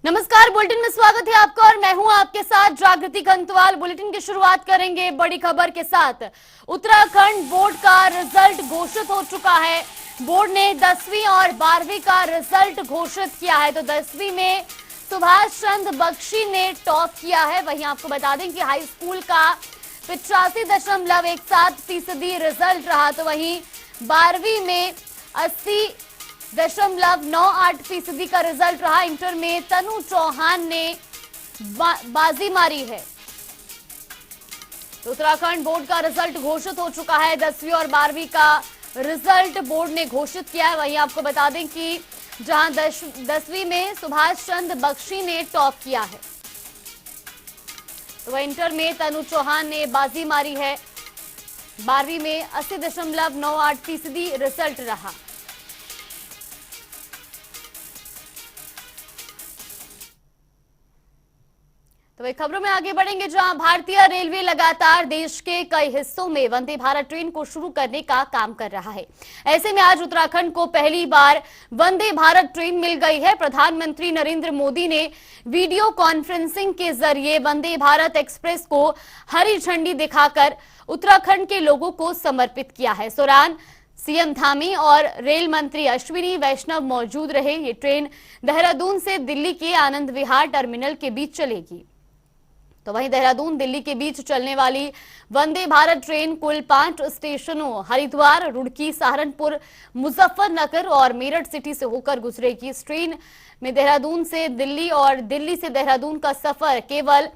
नमस्कार, बुलेटिन में स्वागत है आपका और मैं हूं आपके साथ जागृति खंतवाल। बुलेटिन की शुरुआत करेंगे बड़ी खबर के साथ। उत्तराखंड बोर्ड का रिजल्ट घोषित हो चुका है। बोर्ड ने 10वीं और 12वीं का रिजल्ट घोषित किया है। तो 10वीं में सुभाष चंद्र बख्शी ने टॉप किया है। वहीं आपको बता दें कि हाई स्कूल का 85.17% रिजल्ट रहा। तो वहीं 12वीं में 80.98% का रिजल्ट रहा। इंटर में तनु चौहान ने बाजी मारी है। तो उत्तराखंड बोर्ड का रिजल्ट घोषित हो चुका है। 10वीं और 12वीं का रिजल्ट बोर्ड ने घोषित किया है। वहीं आपको बता दें कि जहां 10वीं में सुभाष चंद्र बख्शी ने टॉप किया है, तो वह इंटर में तनु चौहान ने बाजी मारी है। 12वीं में 80.98% रिजल्ट रहा। तो एक खबरों में आगे बढ़ेंगे, जहां भारतीय रेलवे लगातार देश के कई हिस्सों में वंदे भारत ट्रेन को शुरू करने का काम कर रहा है। ऐसे में आज उत्तराखंड को पहली बार वंदे भारत ट्रेन मिल गई है। प्रधानमंत्री नरेंद्र मोदी ने वीडियो कॉन्फ्रेंसिंग के जरिए वंदे भारत एक्सप्रेस को हरी झंडी दिखाकर उत्तराखंड के लोगों को समर्पित किया है। इस दौरान सीएम धामी और रेल मंत्री अश्विनी वैष्णव मौजूद रहे। ये ट्रेन देहरादून से दिल्ली के आनंद विहार टर्मिनल के बीच चलेगी। तो वहीं देहरादून दिल्ली के बीच चलने वाली वंदे भारत ट्रेन कुल 5 स्टेशनों हरिद्वार, रुड़की, सहारनपुर, मुजफ्फरनगर और मेरठ सिटी से होकर गुजरेगी। इस ट्रेन में देहरादून से दिल्ली और दिल्ली से देहरादून का सफर केवल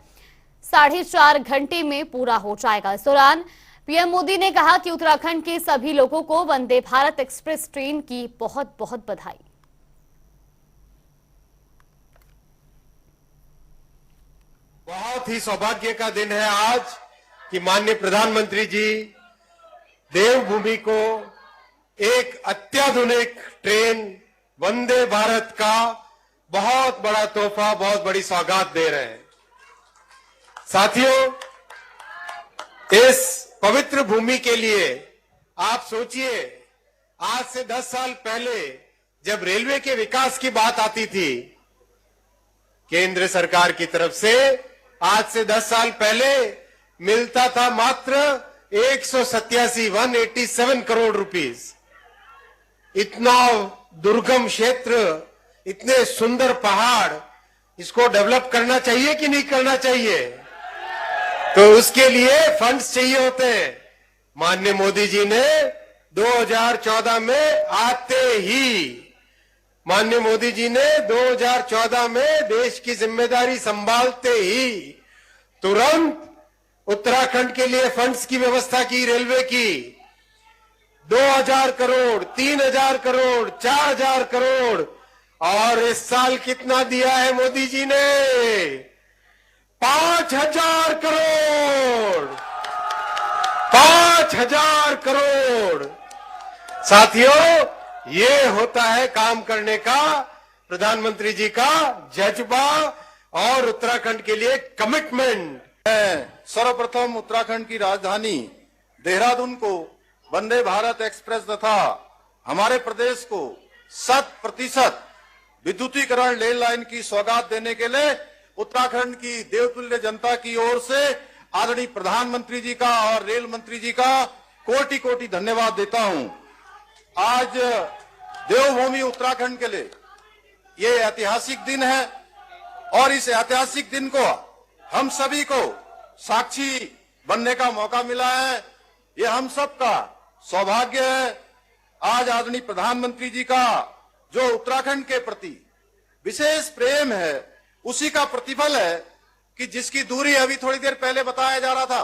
4.5 घंटे में पूरा हो जाएगा। इस दौरान पीएम मोदी ने कहा कि उत्तराखंड के सभी लोगों को वंदे भारत एक्सप्रेस ट्रेन की बहुत बहुत बधाई। बहुत ही सौभाग्य का दिन है आज कि माननीय प्रधानमंत्री जी देवभूमि को एक अत्याधुनिक ट्रेन वंदे भारत का बहुत बड़ा तोहफा, बहुत बड़ी सौगात दे रहे हैं। साथियों, इस पवित्र भूमि के लिए आप सोचिए, आज से 10 साल पहले जब रेलवे के विकास की बात आती थी केंद्र सरकार की तरफ से, आज से 10 साल पहले मिलता था मात्र 187 करोड़ रुपीस। इतना दुर्गम क्षेत्र, इतने सुंदर पहाड़, इसको डेवलप करना चाहिए कि नहीं करना चाहिए? तो उसके लिए फंड्स चाहिए होते हैं। माननीय मोदी जी ने 2014 में आते ही माननीय मोदी जी ने 2014 में देश की जिम्मेदारी संभालते ही तुरंत उत्तराखंड के लिए फंड्स की व्यवस्था की। रेलवे की 2000 करोड़, 3000 करोड़, 4000 करोड़, और इस साल कितना दिया है मोदी जी ने? 5000 करोड़। 5000 करोड़। साथियों, ये होता है काम करने का प्रधानमंत्री जी का जज्बा और उत्तराखंड के लिए कमिटमेंट। सर्वप्रथम उत्तराखंड की राजधानी देहरादून को वंदे भारत एक्सप्रेस तथा हमारे प्रदेश को 100% विद्युतीकरण रेल लाइन की सौगात देने के लिए उत्तराखंड की देवतुल्य जनता की ओर से आदरणीय प्रधानमंत्री जी का और रेल मंत्री जी का कोटि कोटि धन्यवाद देता हूं। आज देवभूमि उत्तराखंड के लिए ये ऐतिहासिक दिन है और इस ऐतिहासिक दिन को हम सभी को साक्षी बनने का मौका मिला है। ये हम सब का सौभाग्य है। आज आदरणीय प्रधानमंत्री जी का जो उत्तराखंड के प्रति विशेष प्रेम है, उसी का प्रतिफल है कि जिसकी दूरी अभी थोड़ी देर पहले बताया जा रहा था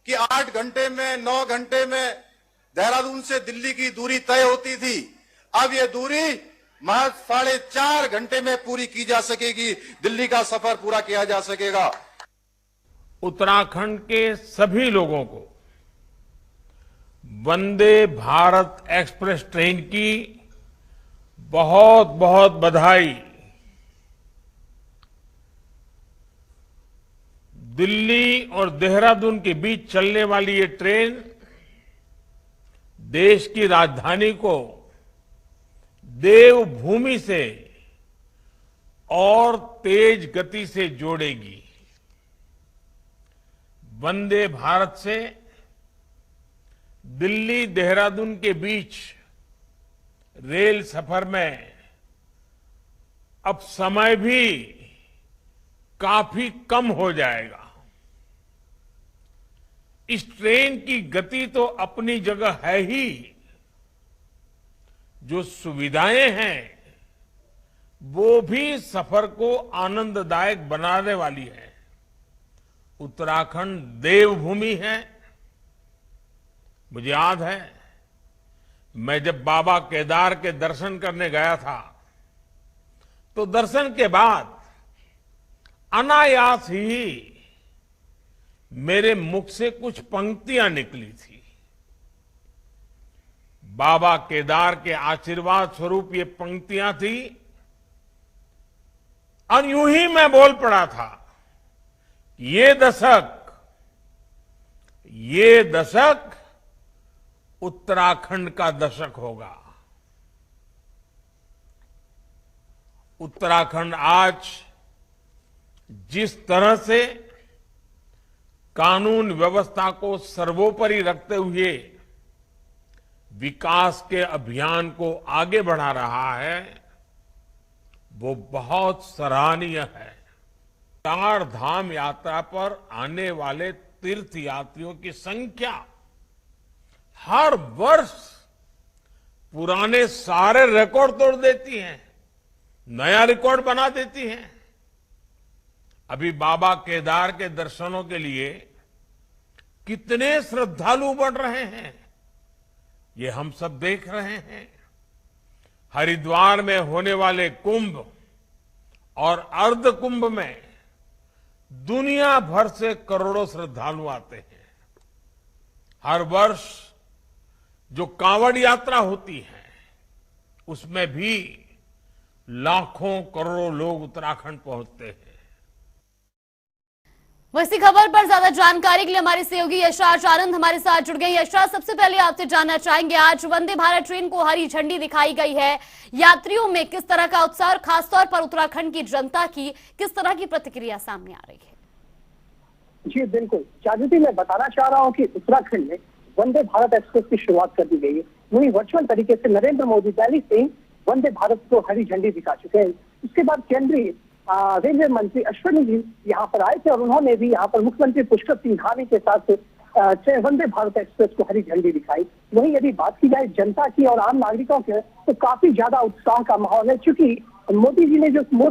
कि 8 घंटे में, 9 घंटे में देहरादून से दिल्ली की दूरी तय होती थी, अब ये दूरी महज 4.5 घंटे में पूरी की जा सकेगी। दिल्ली का सफर पूरा किया जा सकेगा। उत्तराखंड के सभी लोगों को वंदे भारत एक्सप्रेस ट्रेन की बहुत बहुत बधाई। दिल्ली और देहरादून के बीच चलने वाली ये ट्रेन देश की राजधानी को देवभूमि से और तेज गति से जोड़ेगी। वंदे भारत से दिल्ली देहरादून के बीच रेल सफर में अब समय भी काफी कम हो जाएगा। इस ट्रेन की गति तो अपनी जगह है ही, जो सुविधाएं हैं वो भी सफर को आनंददायक बनाने वाली है। उत्तराखंड देवभूमि है। मुझे याद है, मैं जब बाबा केदार के दर्शन करने गया था तो दर्शन के बाद अनायास ही मेरे मुख से कुछ पंक्तियां निकली थी। बाबा केदार के आशीर्वाद स्वरूप ये पंक्तियां थी और यूं ही मैं बोल पड़ा था, ये दशक उत्तराखंड का दशक होगा। उत्तराखंड आज जिस तरह से कानून व्यवस्था को सर्वोपरि रखते हुए विकास के अभियान को आगे बढ़ा रहा है, वो बहुत सराहनीय है। चार धाम यात्रा पर आने वाले तीर्थ यात्रियों की संख्या हर वर्ष पुराने सारे रिकॉर्ड तोड़ देती है, नया रिकॉर्ड बना देती है। अभी बाबा केदार के दर्शनों के लिए कितने श्रद्धालु बढ़ रहे हैं, ये हम सब देख रहे हैं। हरिद्वार में होने वाले कुंभ और अर्ध कुंभ में दुनिया भर से करोड़ों श्रद्धालु आते हैं। हर वर्ष जो कांवड़ यात्रा होती है उसमें भी लाखों करोड़ों लोग उत्तराखंड पहुंचते हैं। वैसी खबर पर ज्यादा जानकारी के लिए हमारे सहयोगी यशराज आनंद हमारे साथ जुड़ गए। यशराज, सबसे पहले आपसे जानना चाहेंगे, आज वंदे भारत ट्रेन को हरी झंडी दिखाई गई है, यात्रियों में किस तरह का उत्साह और खासतौर पर उत्तराखंड की जनता की किस तरह की प्रतिक्रिया सामने आ रही है? जी बिल्कुल जागृति, मैं बताना चाह रहा हूँ कि उत्तराखंड में वंदे भारत एक्सप्रेस की शुरुआत कर दी गई है। वही वर्चुअल तरीके से नरेंद्र मोदी पहले से वंदे भारत को हरी झंडी दिखा चुके हैं। उसके बाद केंद्रीय रेलवे मंत्री अश्विनी जी यहाँ पर आए थे और उन्होंने भी यहाँ पर मुख्यमंत्री पुष्कर सिंह धामी के साथ वंदे भारत एक्सप्रेस को हरी झंडी दिखाई। वहीं यदि बात की जाए जनता की और आम नागरिकों के, तो काफी ज्यादा उत्साह का माहौल है, क्योंकि मोदी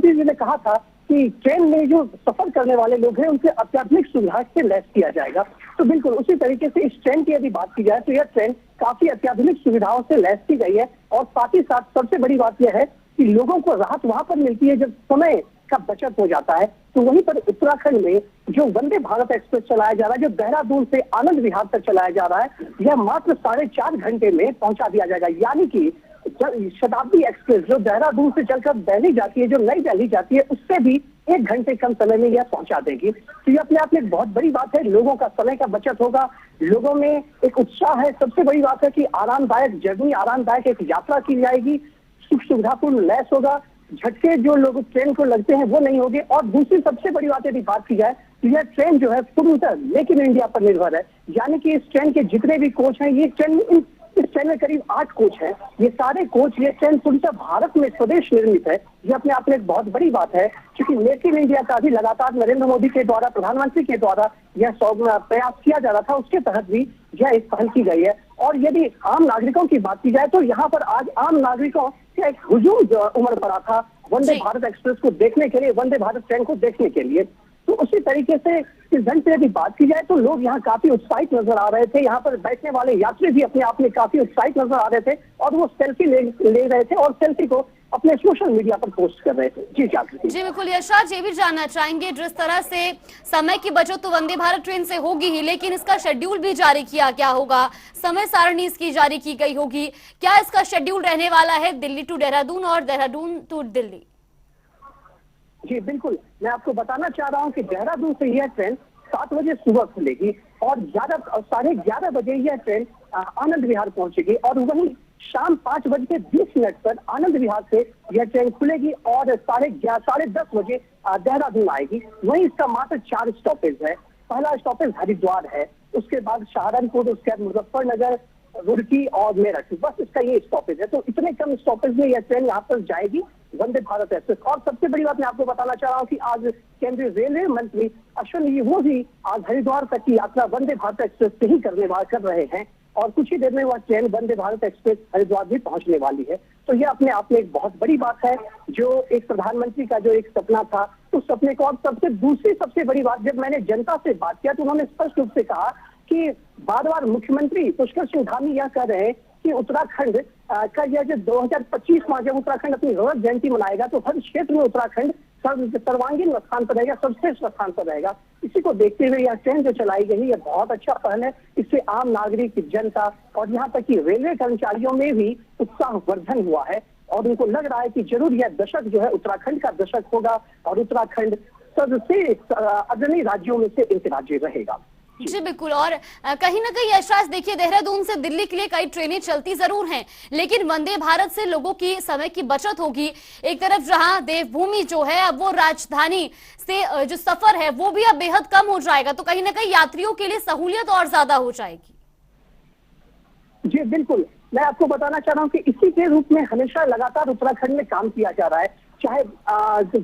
जी ने कहा था कि ट्रेन में जो सफर करने वाले लोग हैं उनके अत्याधुनिक सुविधा से लैस किया जाएगा। तो बिल्कुल उसी तरीके से इस ट्रेन की यदि बात की जाए तो यह ट्रेन काफी अत्याधुनिक सुविधाओं से लैस की गई है। और साथ ही साथ सबसे बड़ी बात यह है कि लोगों को राहत वहां पर मिलती है जब समय का बचत हो जाता है। तो वहीं पर उत्तराखंड में जो वंदे भारत एक्सप्रेस चलाया जा रहा है, जो देहरादून से आनंद विहार तक चलाया जा रहा है, यह मात्र 4.5 घंटे में पहुंचा दिया जाएगा। यानी कि शताब्दी एक्सप्रेस जो देहरादून से चलकर दिल्ली जाती है, जो नई दिल्ली जाती है, उससे भी 1 घंटे कम समय में यह पहुंचा देगी। तो ये अपने आप में एक बहुत बड़ी बात है, लोगों का समय का बचत होगा, लोगों में एक उत्साह है। सबसे बड़ी बात है कि आरामदायक जर्नी, आरामदायक एक यात्रा की जाएगी, सुख सुविधापूर्ण लैस होगा, झटके जो लोग ट्रेन को लगते हैं वो नहीं होंगे। और दूसरी सबसे बड़ी बात यदि बात की जाए तो यह ट्रेन जो है पूर्णतः मेक इन इंडिया पर निर्भर है। यानी कि इस ट्रेन के जितने भी कोच हैं, इस ट्रेन में करीब 8 कोच हैं। ये सारे कोच, ये ट्रेन पूर्णतः भारत में स्वदेश निर्मित है। ये अपने आप में एक बहुत बड़ी बात है, क्योंकि मेक इन इंडिया का भी लगातार नरेंद्र मोदी के द्वारा, प्रधानमंत्री के द्वारा यह प्रयास किया जा रहा था, उसके तहत भी यह एक पहल की गई है। और यदि आम नागरिकों की बात की जाए तो यहाँ पर आज आम नागरिकों का एक हुजूम उमड़ पड़ा था वंदे भारत एक्सप्रेस को देखने के लिए, वंदे भारत ट्रेन को देखने के लिए। तो उसी तरीके से इस घंटे से यदि बात की जाए तो लोग यहाँ काफी उत्साहित नजर आ रहे थे। यहाँ पर बैठने वाले यात्री भी अपने आप में काफी उत्साहित नजर आ रहे थे और वो सेल्फी ले रहे थे और सेल्फी को अपने सोशल मीडिया पर पोस्ट कर रहे थे। जी जागृति। जी बिल्कुल यशराज, ये भी जानना चाहेंगे, जिस तरह से समय की बचत तो वंदे भारत ट्रेन से होगी ही, लेकिन इसका शेड्यूल भी जारी किया गया होगा, समय सारणी इसकी जारी की गई होगी, क्या इसका शेड्यूल रहने वाला है दिल्ली टू देहरादून और देहरादून टू दिल्ली? जी बिल्कुल, मैं आपको बताना चाह रहा हूँ कि देहरादून से यह ट्रेन 7 बजे सुबह खुलेगी और 11:30 बजे यह ट्रेन आनंद विहार पहुंचेगी। और वहीं शाम 5:20 पर आनंद विहार से यह ट्रेन खुलेगी और 10:30 बजे देहरादून आएगी। वहीं इसका मात्र 4 स्टॉपेज है। पहला स्टॉपेज हरिद्वार है, उसके बाद सहारनपुर, उसके बाद मुजफ्फरनगर, रुड़की और मेरठ, बस इसका ये स्टॉपेज है। तो इतने कम स्टॉपेज में यह ट्रेन यहाँ पर जाएगी, वंदे भारत एक्सप्रेस। और सबसे बड़ी बात मैं आपको बताना चाह रहा हूँ कि आज केंद्रीय रेलवे मंत्री अश्विनी वो भी आज हरिद्वार तक की यात्रा वंदे भारत एक्सप्रेस से ही कर रहे हैं और कुछ ही देर में वह ट्रेन वंदे भारत एक्सप्रेस हरिद्वार भी पहुंचने वाली है। तो यह अपने आप में एक बहुत बड़ी बात है, जो एक प्रधानमंत्री का जो एक सपना था उस सपने को। और सबसे बड़ी बात, जब मैंने जनता से बात किया तो उन्होंने स्पष्ट रूप से कहा कि बार बार मुख्यमंत्री पुष्कर सिंह धामी यह कह रहे हैं कि उत्तराखंड का यह जो 2025 में जब उत्तराखंड अपनी रौनक जयंती मनाएगा तो हर क्षेत्र में उत्तराखंड सर्वांगीण स्थान पर रहेगा, सर्वश्रेष्ठ स्थान पर रहेगा। इसी को देखते हुए यह ट्रेन जो चलाई गई यह बहुत अच्छा पहल है। इससे आम नागरिक, जनता और यहाँ तक कि रेलवे कर्मचारियों में भी उत्साहवर्धन हुआ है और उनको लग रहा है कि जरूर यह दशक जो है उत्तराखंड का दशक होगा और उत्तराखंड सबसे अग्रणी राज्यों में से एक राज्य रहेगा। जी बिल्कुल। और कहीं ना कहीं यशराज, देखिए देहरादून से दिल्ली के लिए कई ट्रेनें चलती जरूर हैं, लेकिन वंदे भारत से लोगों की समय की बचत होगी। एक तरफ जहां देवभूमि जो है अब वो राजधानी से जो सफर है वो भी अब बेहद कम हो जाएगा, तो कहीं ना कहीं यात्रियों के लिए सहूलियत और ज्यादा हो जाएगी। जी बिल्कुल, मैं आपको बताना चाह रहा हूँ कि इसी के रूप में हमेशा लगातार उत्तराखंड में काम किया जा रहा है। चाहे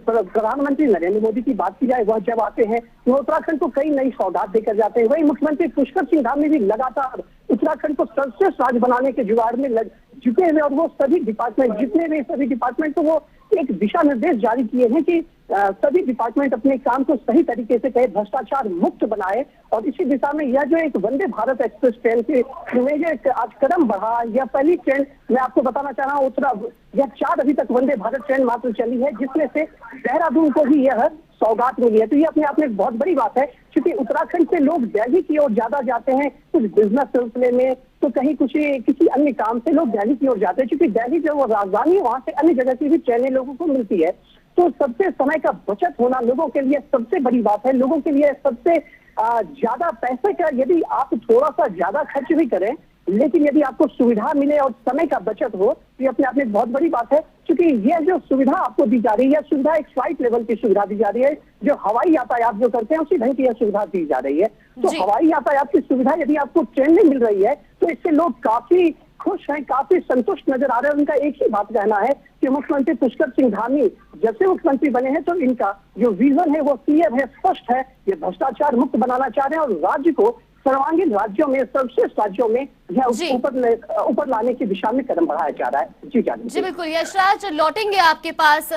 प्रधानमंत्री नरेंद्र मोदी की बात की जाए, वह जब आते हैं वो उत्तराखंड को कई नई सौगात देकर जाते हैं। वही मुख्यमंत्री पुष्कर सिंह धामी भी लगातार उत्तराखंड को सर्वश्रेष्ठ राज्य बनाने के जुगाड़ में लग चुके हैं और वो सभी डिपार्टमेंट, जितने भी सभी डिपार्टमेंट, तो वो एक दिशा निर्देश जारी किए हैं कि सभी डिपार्टमेंट अपने काम को सही तरीके से कहे, भ्रष्टाचार मुक्त बनाए। और इसी दिशा में यह जो एक वंदे भारत एक्सप्रेस ट्रेन के जो आज कदम बढ़ा, यह पहली ट्रेन मैं आपको बताना चाह रहा हूँ यह 4 अभी तक वंदे भारत ट्रेन मात्र चली है, जिसमें से देहरादून को भी यह सौगात मिली है। तो ये अपने आप में एक बहुत बड़ी बात है, क्योंकि उत्तराखंड से लोग दिल्ली की ओर ज्यादा जाते हैं, कुछ बिजनेस सिलसिले में, तो कहीं किसी अन्य काम से लोग दिल्ली की ओर जाते हैं। क्योंकि दिल्ली जो वो राजधानी है, वहां से अन्य जगह की भी ट्रेनें लोगों को मिलती है। तो सबसे समय का बचत होना लोगों के लिए सबसे बड़ी बात है। लोगों के लिए सबसे ज्यादा पैसे का, यदि आप थोड़ा सा ज्यादा खर्च भी करें, लेकिन यदि आपको सुविधा मिले और समय का बचत हो, तो ये अपने आप में बहुत बड़ी बात है। क्योंकि यह जो सुविधा आपको दी जा रही है, सुविधा एक फ्लाइट लेवल की सुविधा दी जा रही है। जो हवाई यातायात जो करते हैं उसी ढंग की यह सुविधा दी जा रही है। तो हवाई यातायात की सुविधा यदि आपको ट्रेन में मिल रही है तो इससे लोग काफी खुश हैं, काफी संतुष्ट नजर आ रहे हैं। उनका एक ही बात कहना है कि मुख्यमंत्री पुष्कर सिंह धामी जब से मुख्यमंत्री बने हैं तो इनका जो विजन है वो क्लियर है, स्पष्ट है। ये भ्रष्टाचार मुक्त बनाना चाह रहे हैं और राज्य को सर्वांगीण राज्यों में, सर्वश्रेष्ठ राज्यों में यह ऊपर लाने की दिशा में कदम बढ़ाया जा रहा है। जी बिल्कुल। यशराज, लौटेंगे आपके पास,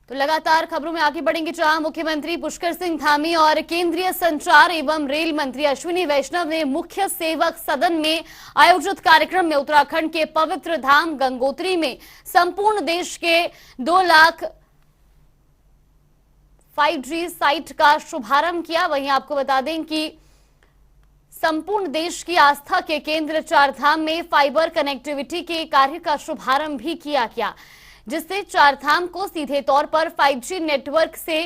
तो लगातार खबरों में आगे बढ़ेंगे जहां मुख्यमंत्री पुष्कर सिंह धामी और केंद्रीय संचार एवं रेल मंत्री अश्विनी वैष्णव ने मुख्य सेवक सदन में आयोजित कार्यक्रम में उत्तराखंड के पवित्र धाम गंगोत्री में संपूर्ण देश के 2 लाख 5G साइट का शुभारंभ किया। वहीं आपको बता दें कि संपूर्ण देश की आस्था के केंद्र चारधाम में फाइबर कनेक्टिविटी के कार्य का शुभारंभ भी किया गया, जिससे चारधाम को सीधे तौर पर 5G नेटवर्क से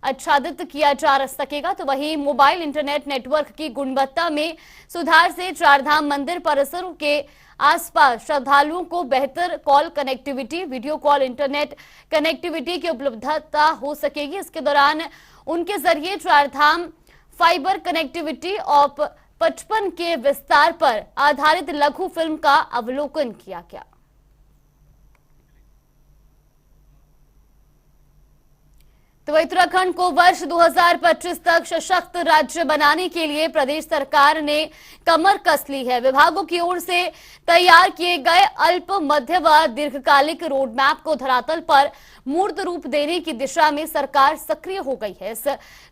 आच्छादित किया जा सकेगा। तो वहीं मोबाइल इंटरनेट नेटवर्क की गुणवत्ता में सुधार से चारधाम मंदिर परिसरों के आसपास श्रद्धालुओं को बेहतर call connectivity, video call, internet connectivity की उपलब्धता हो सकेगी। इसके दौरान उनके जरिए चारधाम फाइबर कनेक्टिविटी और 55 के विस्तार पर आधारित लघु फिल्म का अवलोकन किया गया। तो उत्तराखंड को वर्ष 2025 तक सशक्त राज्य बनाने के लिए प्रदेश सरकार ने कमर कस ली है। विभागों की ओर से तैयार किए गए अल्प, मध्य व दीर्घकालिक रोड मैप को धरातल पर मूर्त रूप देने की दिशा में सरकार सक्रिय हो गई है। इस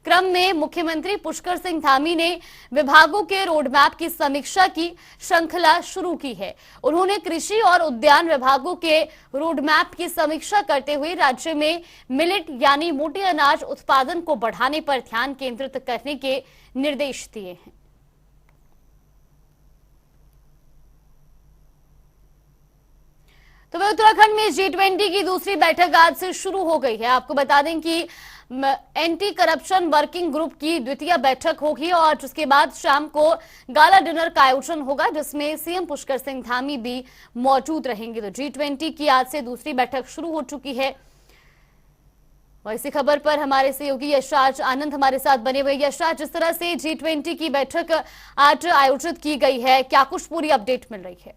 क्रम में मुख्यमंत्री पुष्कर सिंह धामी ने विभागों के रोड मैप की समीक्षा की श्रृंखला शुरू की है। उन्होंने कृषि और उद्यान विभागों के रोड मैप की समीक्षा करते हुए राज्य में मिलेट यानी मोटे अनाज उत्पादन को बढ़ाने पर ध्यान केंद्रित करने के निर्देश दिए हैं। तो वह उत्तराखंड में G20 की दूसरी बैठक आज से शुरू हो गई है। आपको बता दें कि एंटी करप्शन वर्किंग ग्रुप की द्वितीय बैठक होगी और उसके बाद शाम को गाला डिनर का आयोजन होगा, जिसमें सीएम पुष्कर सिंह धामी भी मौजूद रहेंगे। तो G20 की आज से दूसरी बैठक शुरू हो चुकी है और इसी खबर पर हमारे सहयोगी यशराज आनंद हमारे साथ बने हुए। यशराज, जिस तरह से G20 की बैठक आज आयोजित की गई है, क्या कुछ पूरी अपडेट मिल रही है?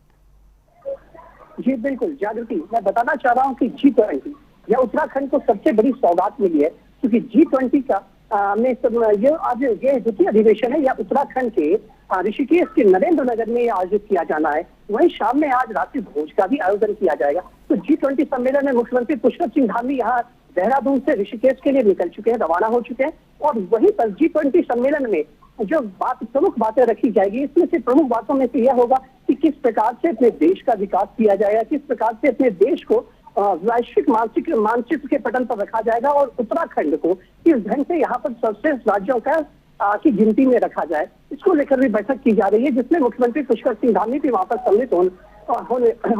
जी बिल्कुल जागृति, मैं बताना चाह रहा हूँ कि G20 या उत्तराखंड को सबसे बड़ी सौगात मिली है, क्योंकि G20 का ये आज ये द्वितीय अधिवेशन है या उत्तराखंड के ऋषिकेश के नरेंद्र नगर में आयोजित किया जाना है। वहीं शाम में आज रात्रि भोज का भी आयोजन किया जाएगा। तो G20 सम्मेलन में मुख्यमंत्री पुष्कर सिंह धामी यहाँ देहरादून से ऋषिकेश के लिए निकल चुके हैं, रवाना हो चुके हैं और वहीं पर G20 सम्मेलन में जो प्रमुख बातें रखी जाएगी, इसमें से प्रमुख बातों में से यह होगा कि किस प्रकार से अपने देश का विकास किया जाएगा, किस प्रकार से अपने देश को वैश्विक मानचित्र के पटल पर रखा जाएगा और उत्तराखंड को किस ढंग से यहाँ पर सर्वश्रेष्ठ राज्यों का की गिनती में रखा जाए, इसको लेकर भी बैठक की जा रही है, जिसमें मुख्यमंत्री पुष्कर सिंह धामी भी वहां पर सम्मिलित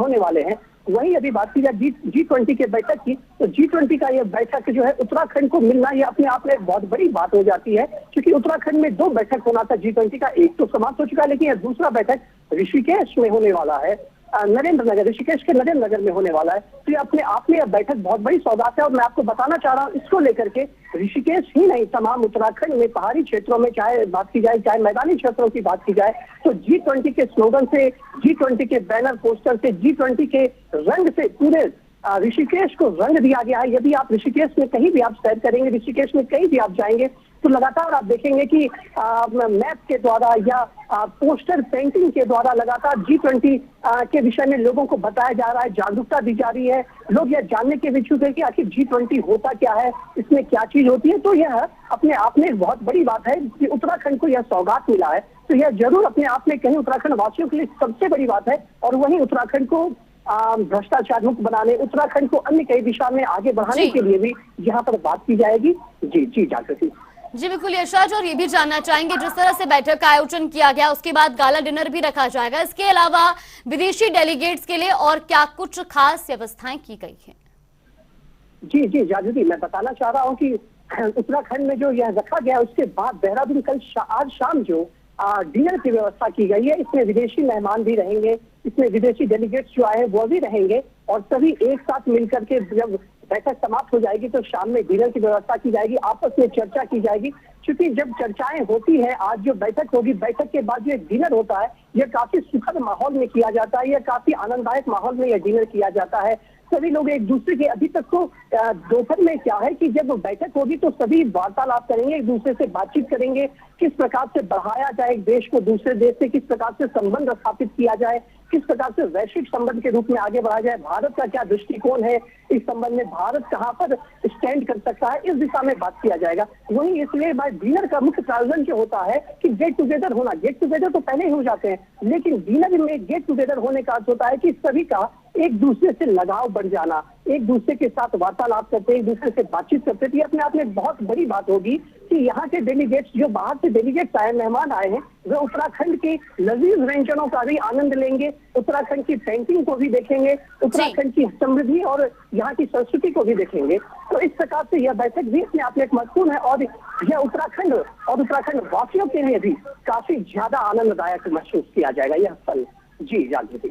होने वाले हैं। वहीं यदि बात की जाए G20 के बैठक की, तो G20 का यह बैठक जो है उत्तराखंड को मिलना, ये अपने आप में एक बहुत बड़ी बात हो जाती है, क्योंकि उत्तराखंड में 2 बैठक होना था G20 का, एक तो समाप्त हो चुका है, लेकिन यह दूसरा बैठक ऋषिकेश में होने वाला है, ऋषिकेश के नरेंद्र नगर में होने वाला है। तो ये अपने आप में यह बैठक बहुत बड़ी सौगात है और मैं आपको बताना चाह रहा हूँ इसको लेकर के ऋषिकेश ही नहीं, तमाम उत्तराखंड में पहाड़ी क्षेत्रों में चाहे बात की जाए, चाहे मैदानी क्षेत्रों की बात की जाए, तो G20 के स्लोगन से, G20 के बैनर पोस्टर से, G20 के रंग से पूरे ऋषिकेश को रंग दिया गया है। यदि आप ऋषिकेश में कहीं भी आप सैर करेंगे, ऋषिकेश में कहीं भी आप जाएंगे, तो लगातार आप देखेंगे कि मैप के द्वारा या पोस्टर पेंटिंग के द्वारा लगातार G20 के विषय में लोगों को बताया जा रहा है, जागरूकता दी जा रही है। लोग यह जानने के इच्छुक है कि आखिर G20 होता क्या है, इसमें क्या चीज होती है। तो यह अपने आप में एक बहुत बड़ी बात है कि उत्तराखंड को यह सौगात मिला है, तो यह जरूर अपने आप में कहीं उत्तराखंड वासियों के लिए सबसे बड़ी बात है। और वहीं उत्तराखंड को भ्रष्टाचार मुक्त बनाने, उत्तराखंड को अन्य कई दिशा में आगे बढ़ाने के लिए भी यहाँ पर बात की जाएगी। जी जागृति। जी बिल्कुल यशराज, और ये भी जानना चाहेंगे जिस तरह से बैठक का आयोजन किया गया, उसके बाद गाला डिनर भी रखा जाएगा, इसके अलावा विदेशी डेलीगेट्स के लिए और क्या कुछ खास व्यवस्थाएं की गई हैं? जी जागृति, मैं बताना चाह रहा हूँ कि उत्तराखंड में जो यह रखा गया, उसके बाद देहरादून आज शाम जो डिनर की व्यवस्था की गई है, इसमें विदेशी मेहमान भी रहेंगे, इसमें विदेशी डेलीगेट्स जो आए वो भी रहेंगे और सभी एक साथ मिलकर के जब बैठक समाप्त हो जाएगी तो शाम में डिनर की व्यवस्था की जाएगी, आपस में चर्चा की जाएगी। क्योंकि जब चर्चाएं होती हैं, आज जो बैठक होगी, बैठक के बाद जो डिनर होता है, यह काफी सुखद माहौल में किया जाता है, यह काफी आनंददायक माहौल में यह डिनर किया जाता है। सभी लोग एक दूसरे के, अभी तक तो दोपहर में क्या है कि जब बैठक होगी तो सभी वार्तालाप करेंगे, एक दूसरे से बातचीत करेंगे, किस प्रकार से बढ़ाया जाए एक देश को दूसरे देश से, किस प्रकार से संबंध स्थापित किया जाए, किस प्रकार से वैश्विक संबंध के रूप में आगे बढ़ाया जाए, भारत का क्या दृष्टिकोण है इस संबंध में, भारत कहाँ पर स्टैंड कर सकता है, इस दिशा में बात किया जाएगा। वहीं इसलिए डिनर का मुख्य प्रावधान जो होता है कि गेट टुगेदर होना, गेट टुगेदर तो पहले ही हो जाते हैं, लेकिन डिनर में गेट टुगेदर होने का अर्थ होता है कि सभी का एक दूसरे से लगाव बढ़ जाना, एक दूसरे के साथ वार्तालाप करते, एक दूसरे से बातचीत करते। ये अपने आप में बहुत बड़ी बात होगी कि यहाँ के डेलीगेट्स, जो बाहर से डेलीगेट्स आए, मेहमान आए हैं, वे उत्तराखंड के लजीज व्यंजनों का भी आनंद लेंगे, उत्तराखंड की पेंटिंग को भी देखेंगे, उत्तराखंड की समृद्धि और यहाँ की संस्कृति को भी देखेंगे। तो इस प्रकार से यह बैठक भी अपने आप में एक महत्वपूर्ण है और यह उत्तराखंड और उत्तराखंड वासियों के लिए भी काफी ज्यादा आनंददायक महसूस किया जाएगा यह पल। जी जागृति।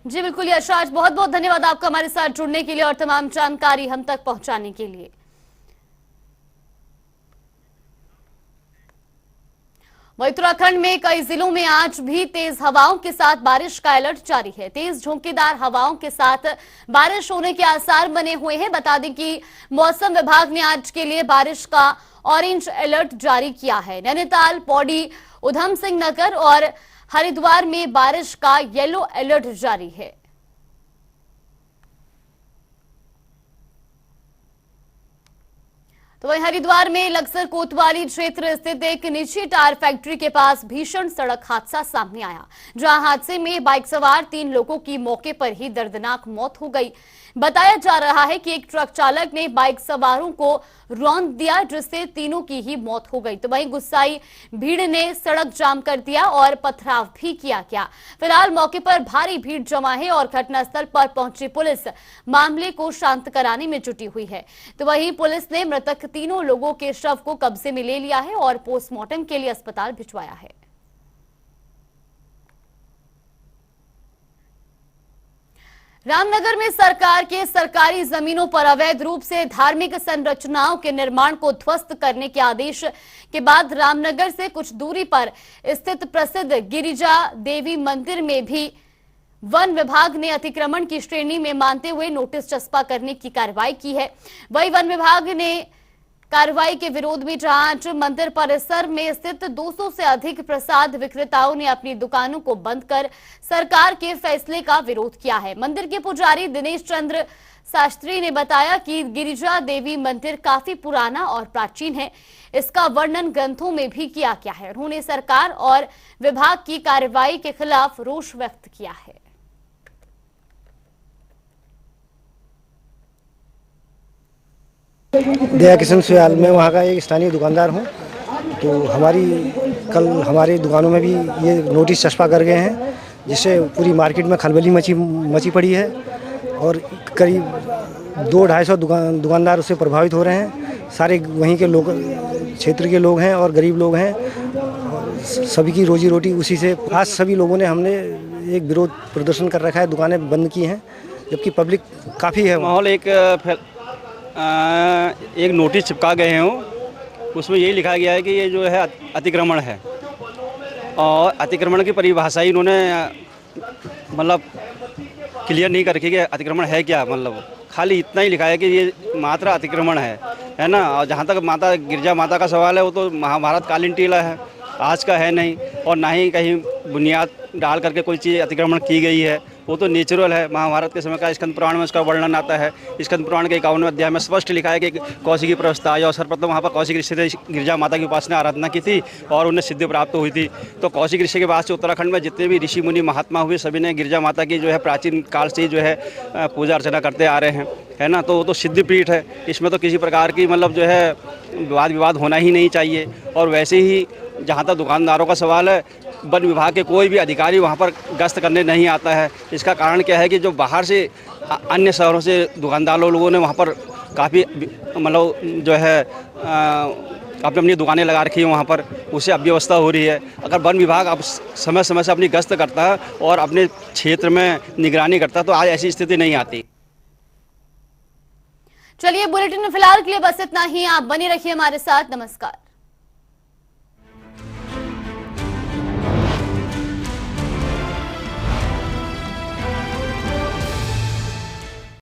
जी बिल्कुल यशराज, बहुत बहुत धन्यवाद आपका हमारे साथ जुड़ने के लिए और तमाम जानकारी हम तक पहुंचाने के लिए। उत्तराखंड में कई जिलों में आज भी तेज हवाओं के साथ बारिश का अलर्ट जारी है। तेज झोंकेदार हवाओं के साथ बारिश होने के आसार बने हुए हैं। बता दें कि मौसम विभाग ने आज के लिए बारिश का ऑरेंज अलर्ट जारी किया है। नैनीताल, पौड़ी, उधम सिंह नगर और हरिद्वार में बारिश का येलो अलर्ट जारी है। तो वहीं हरिद्वार में लक्सर कोतवाली क्षेत्र स्थित एक निजी टायर फैक्ट्री के पास भीषण सड़क हादसा सामने आया, जहां हादसे में बाइक सवार 3 लोगों की मौके पर ही दर्दनाक मौत हो गई। बताया जा रहा है कि एक ट्रक चालक ने बाइक सवारों को रौंद दिया, जिससे तीनों की ही मौत हो गई। तो वहीं गुस्साई भीड़ ने सड़क जाम कर दिया और पथराव भी किया गया। फिलहाल मौके पर भारी भीड़ जमा है और घटनास्थल पर पहुंची पुलिस मामले को शांत कराने में जुटी हुई है। तो वहीं पुलिस ने मृतक तीनों लोगों के शव को कब्जे में ले लिया है और पोस्टमार्टम के लिए अस्पताल भिजवाया है। रामनगर में सरकार के सरकारी जमीनों पर अवैध रूप से धार्मिक संरचनाओं के निर्माण को ध्वस्त करने के आदेश के बाद रामनगर से कुछ दूरी पर स्थित प्रसिद्ध गिरिजा देवी मंदिर में भी वन विभाग ने अतिक्रमण की श्रेणी में मानते हुए नोटिस चस्पा करने की कार्रवाई की है। वही वन विभाग ने कार्रवाई के विरोध में जहां आज मंदिर परिसर में स्थित 200 से अधिक प्रसाद विक्रेताओं ने अपनी दुकानों को बंद कर सरकार के फैसले का विरोध किया है। मंदिर के पुजारी दिनेश चंद्र शास्त्री ने बताया कि गिरिजा देवी मंदिर काफी पुराना और प्राचीन है। इसका वर्णन ग्रंथों में भी किया गया है। उन्होंने सरकार और विभाग की कार्रवाई के खिलाफ रोष व्यक्त किया है। दया किशन सुयाल, मैं वहाँ का एक स्थानीय दुकानदार हूँ। तो कल हमारी दुकानों में भी ये नोटिस चस्पा कर गए हैं, जिससे पूरी मार्केट में खलबली मची पड़ी है और करीब 200-250 दुकानदार उससे प्रभावित हो रहे हैं। सारे वहीं के लोग, क्षेत्र के लोग हैं और गरीब लोग हैं। सभी की रोजी रोटी उसी से। आज सभी लोगों ने हमने एक विरोध प्रदर्शन कर रखा है, दुकानें बंद की हैं, जबकि पब्लिक काफ़ी है। माहौल एक नोटिस चिपका गए हैं, उसमें यही लिखा गया है कि ये जो है अतिक्रमण है और अतिक्रमण की परिभाषा ही इन्होंने मतलब क्लियर नहीं कर रखी कि अतिक्रमण है क्या। मतलब खाली इतना ही लिखा है कि ये मात्र अतिक्रमण है ना। और जहाँ तक माता गिरजा माता का सवाल है, वो तो महाभारत कालीन टीला है, आज का है नहीं, और ना ही कहीं बुनियाद डाल करके कोई चीज़ अतिक्रमण की गई है। वो तो नेचुरल है। महाभारत के समय का स्कंद पुराण में उसका वर्णन आता है। स्कंद पुराण के 51वें अध्याय में स्पष्ट लिखा है कि कौशिकी की प्रवस्था आई और सर्वप्रथम वहाँ पर कौशिक ऋषि ने गिरजा माता की उपासना आराधना की थी और उन्हें सिद्धि प्राप्त हुई थी। तो कौशिक ऋषि के बाद से उत्तराखंड में जितने भी ऋषि मुनि महात्मा हुए, सभी ने गिरजा माता की जो है प्राचीन काल से जो है पूजा अर्चना करते आ रहे हैं, है ना। तो वो तो सिद्ध पीठ है, इसमें तो किसी प्रकार की मतलब जो है वाद विवाद होना ही नहीं चाहिए। और वैसे ही जहाँ तक दुकानदारों का सवाल है, वन विभाग के कोई भी अधिकारी वहाँ पर गश्त करने नहीं आता है। इसका कारण क्या है कि जो बाहर से अन्य शहरों से दुकानदारों लोगों ने वहाँ पर काफ़ी मतलब जो है अपनी दुकानें लगा रखी हैं वहाँ पर, उससे अव्यवस्था हो रही है। अगर वन विभाग अब समय समय से अपनी गश्त करता है और अपने क्षेत्र में निगरानी करता तो आज ऐसी स्थिति नहीं आती। चलिए, बुलेटिन में फिलहाल के लिए बस इतना ही। आप बने रहिए हमारे साथ। नमस्कार।